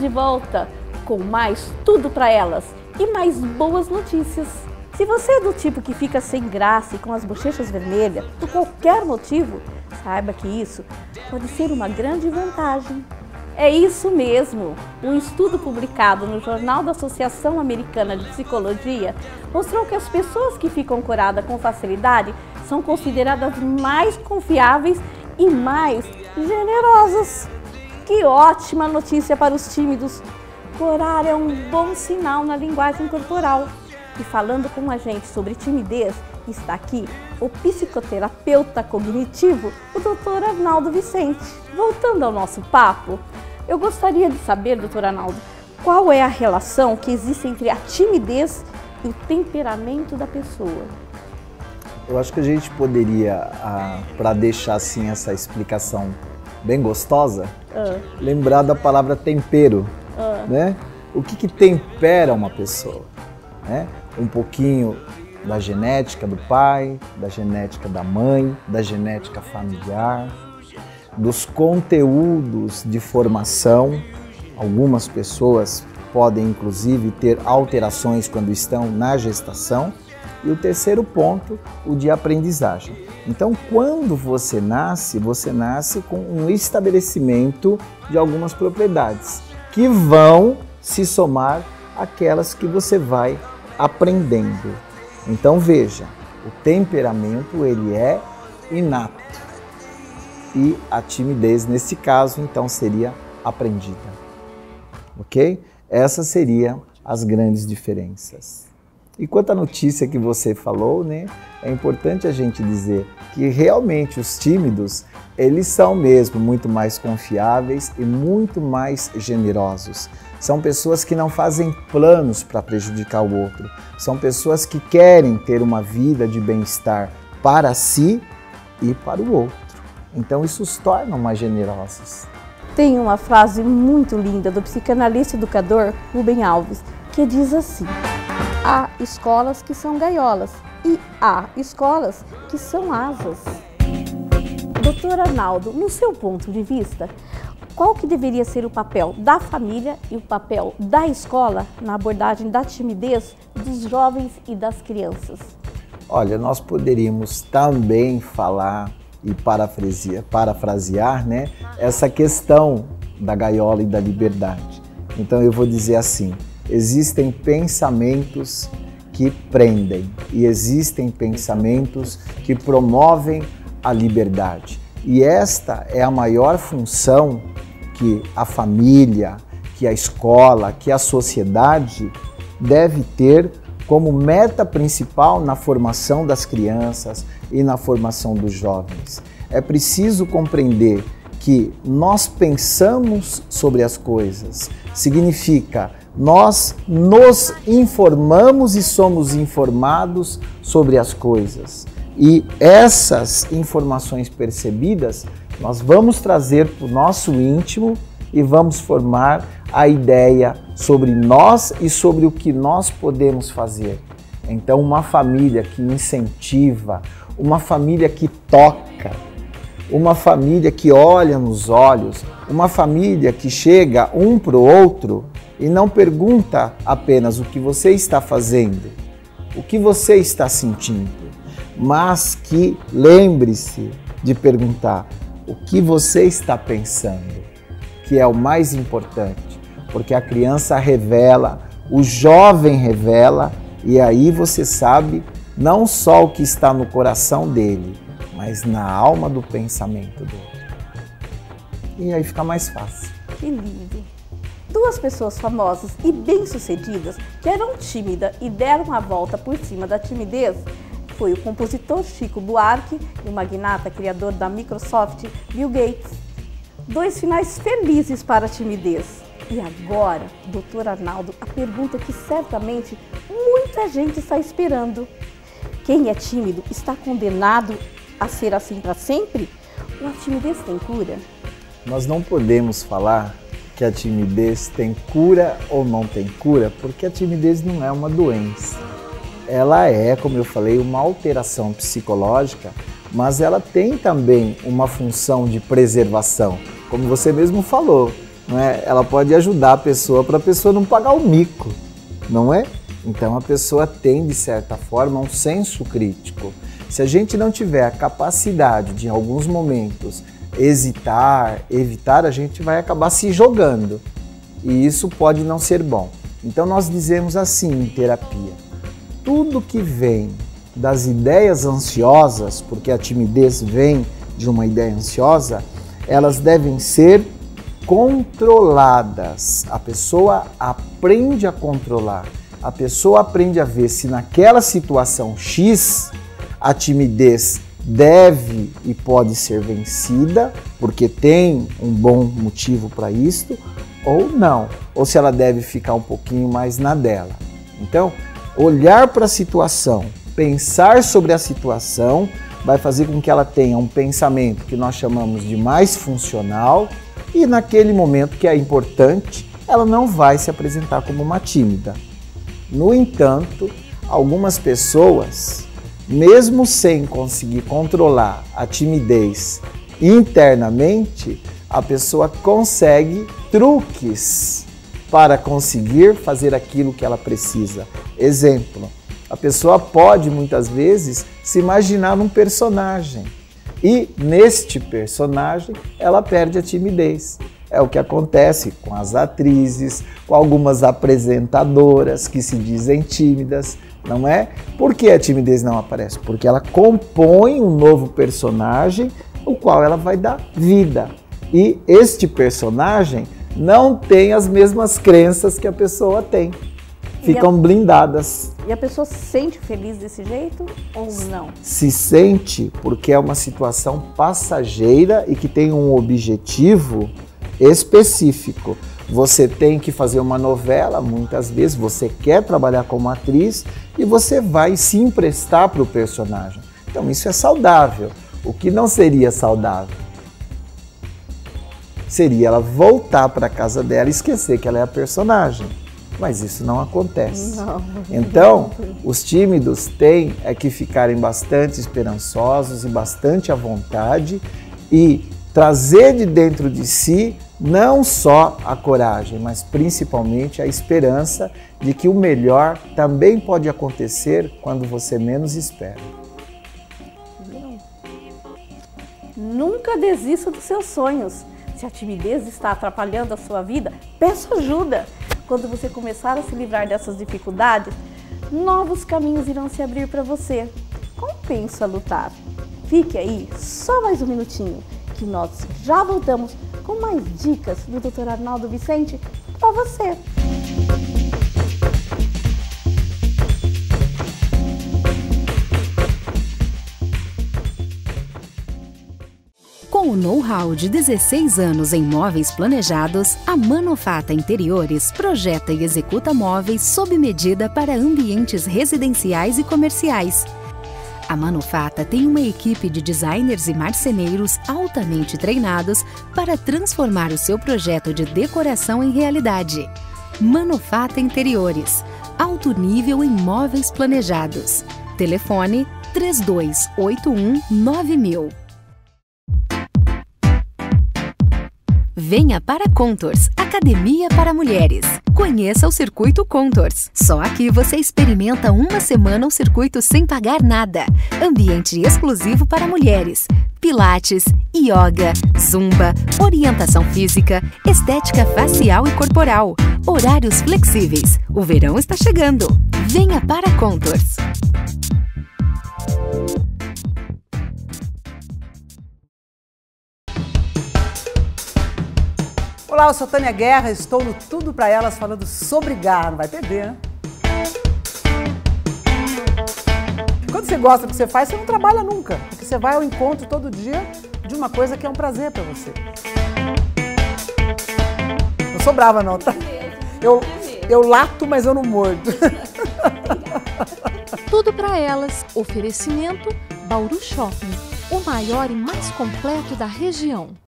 de volta com mais tudo para elas e mais boas notícias. Se você é do tipo que fica sem graça e com as bochechas vermelhas por qualquer motivo, saiba que isso pode ser uma grande vantagem. É isso mesmo! Um estudo publicado no Jornal da Associação Americana de Psicologia mostrou que as pessoas que ficam curadas com facilidade são consideradas mais confiáveis e mais generosas. Que ótima notícia para os tímidos! Corar é um bom sinal na linguagem corporal. E falando com a gente sobre timidez, está aqui o psicoterapeuta cognitivo, o Dr. Arnaldo Vicente. Voltando ao nosso papo, eu gostaria de saber, Dr. Arnaldo, qual é a relação que existe entre a timidez e o temperamento da pessoa? Eu acho que a gente poderia, para deixar assim essa explicação bem gostosa, lembrar da palavra tempero, né? O que tempera uma pessoa, né? Um pouquinho da genética do pai, da genética da mãe, da genética familiar, dos conteúdos de formação. Algumas pessoas podem inclusive ter alterações quando estão na gestação. E o terceiro ponto, o de aprendizagem. Então, quando você nasce com um estabelecimento de algumas propriedades que vão se somar àquelas que você vai aprendendo. Então, veja, o temperamento ele é inato e a timidez, nesse caso, então, seria aprendida. Ok? Essas seriam as grandes diferenças. E quanto à notícia que você falou, né, é importante a gente dizer que realmente os tímidos, eles são mesmo muito mais confiáveis e muito mais generosos. São pessoas que não fazem planos para prejudicar o outro. São pessoas que querem ter uma vida de bem-estar para si e para o outro. Então isso os torna mais generosos. Tem uma frase muito linda do psicanalista e educador Rubem Alves, que diz assim: há escolas que são gaiolas e há escolas que são asas. Doutor Arnaldo, no seu ponto de vista, qual que deveria ser o papel da família e o papel da escola na abordagem da timidez dos jovens e das crianças? Olha, nós poderíamos também falar e parafrasear, né, essa questão da gaiola e da liberdade. Então eu vou dizer assim: existem pensamentos que prendem e existem pensamentos que promovem a liberdade. E esta é a maior função que a família, que a escola, que a sociedade deve ter como meta principal na formação das crianças e na formação dos jovens. É preciso compreender que nós pensamos sobre as coisas, significa nós nos informamos e somos informados sobre as coisas. E essas informações percebidas nós vamos trazer para o nosso íntimo e vamos formar a ideia sobre nós e sobre o que nós podemos fazer. Então, uma família que incentiva, uma família que toca, uma família que olha nos olhos, uma família que chega um para o outro e não pergunta apenas o que você está fazendo, o que você está sentindo, mas que lembre-se de perguntar o que você está pensando, que é o mais importante, porque a criança revela, o jovem revela, e aí você sabe não só o que está no coração dele, mas na alma do pensamento dele. E aí fica mais fácil. Que lindo! Duas pessoas famosas e bem-sucedidas que eram tímidas e deram a volta por cima da timidez foi o compositor Chico Buarque e o magnata criador da Microsoft, Bill Gates. Dois finais felizes para a timidez. E agora, doutor Arnaldo, a pergunta que certamente muita gente está esperando. Quem é tímido está condenado a ser assim para sempre? Ou a timidez tem cura? Nós não podemos falar que a timidez tem cura ou não tem cura, porque a timidez não é uma doença. Ela é, como eu falei, uma alteração psicológica, mas ela tem também uma função de preservação. Como você mesmo falou, não é? Ela pode ajudar a pessoa para a pessoa não pagar o mico, não é? Então a pessoa tem, de certa forma, um senso crítico. Se a gente não tiver a capacidade de, em alguns momentos, hesitar, evitar, a gente vai acabar se jogando. E isso pode não ser bom. Então nós dizemos assim em terapia: tudo que vem das ideias ansiosas, porque a timidez vem de uma ideia ansiosa, elas devem ser controladas. A pessoa aprende a controlar. A pessoa aprende a ver se naquela situação X a timidez deve e pode ser vencida, porque tem um bom motivo para isto, ou não. Ou se ela deve ficar um pouquinho mais na dela. Então, olhar para a situação, pensar sobre a situação, vai fazer com que ela tenha um pensamento que nós chamamos de mais funcional, e naquele momento que é importante, ela não vai se apresentar como uma tímida. No entanto, algumas pessoas, mesmo sem conseguir controlar a timidez internamente, a pessoa consegue truques para conseguir fazer aquilo que ela precisa. Exemplo, a pessoa pode muitas vezes se imaginar num personagem e neste personagem ela perde a timidez. É o que acontece com as atrizes, com algumas apresentadoras que se dizem tímidas, não é? Por que a timidez não aparece? Porque ela compõe um novo personagem, o qual ela vai dar vida. E este personagem não tem as mesmas crenças que a pessoa tem. Ficam blindadas. E a pessoa se sente feliz desse jeito ou não? Se sente porque é uma situação passageira e que tem um objetivo específico. Você tem que fazer uma novela, muitas vezes você quer trabalhar como atriz e você vai se emprestar para o personagem. Então isso é saudável. O que não seria saudável seria ela voltar para a casa dela e esquecer que ela é a personagem. Mas isso não acontece. Não. Então, os tímidos têm que ficarem bastante esperançosos e bastante à vontade e trazer de dentro de si não só a coragem, mas principalmente a esperança de que o melhor também pode acontecer quando você menos espera. Nunca desista dos seus sonhos. Se a timidez está atrapalhando a sua vida, peça ajuda. Quando você começar a se livrar dessas dificuldades, novos caminhos irão se abrir para você. Compensa lutar. Fique aí só mais um minutinho, que nós já voltamos com mais dicas do Dr. Arnaldo Vicente para você. Com o know-how de 16 anos em móveis planejados, a Manofata Interiores projeta e executa móveis sob medida para ambientes residenciais e comerciais. A Manofata tem uma equipe de designers e marceneiros altamente treinados para transformar o seu projeto de decoração em realidade. Manofata Interiores, alto nível em móveis planejados. Telefone 3281 9000. Venha para Contours, Academia para Mulheres. Conheça o Circuito Contours. Só aqui você experimenta uma semana o circuito sem pagar nada. Ambiente exclusivo para mulheres. Pilates, yoga, zumba, orientação física, estética facial e corporal. Horários flexíveis. O verão está chegando. Venha para Contours. Olá, eu sou Tânia Guerra, estou no Tudo Pra Elas falando sobre garra, não vai perder, né? Quando você gosta do que você faz, você não trabalha nunca, porque você vai ao encontro todo dia de uma coisa que é um prazer pra você. Não sou brava não, tá? Eu lato, mas eu não mordo. Tudo Pra Elas, oferecimento Bauru Shopping, o maior e mais completo da região.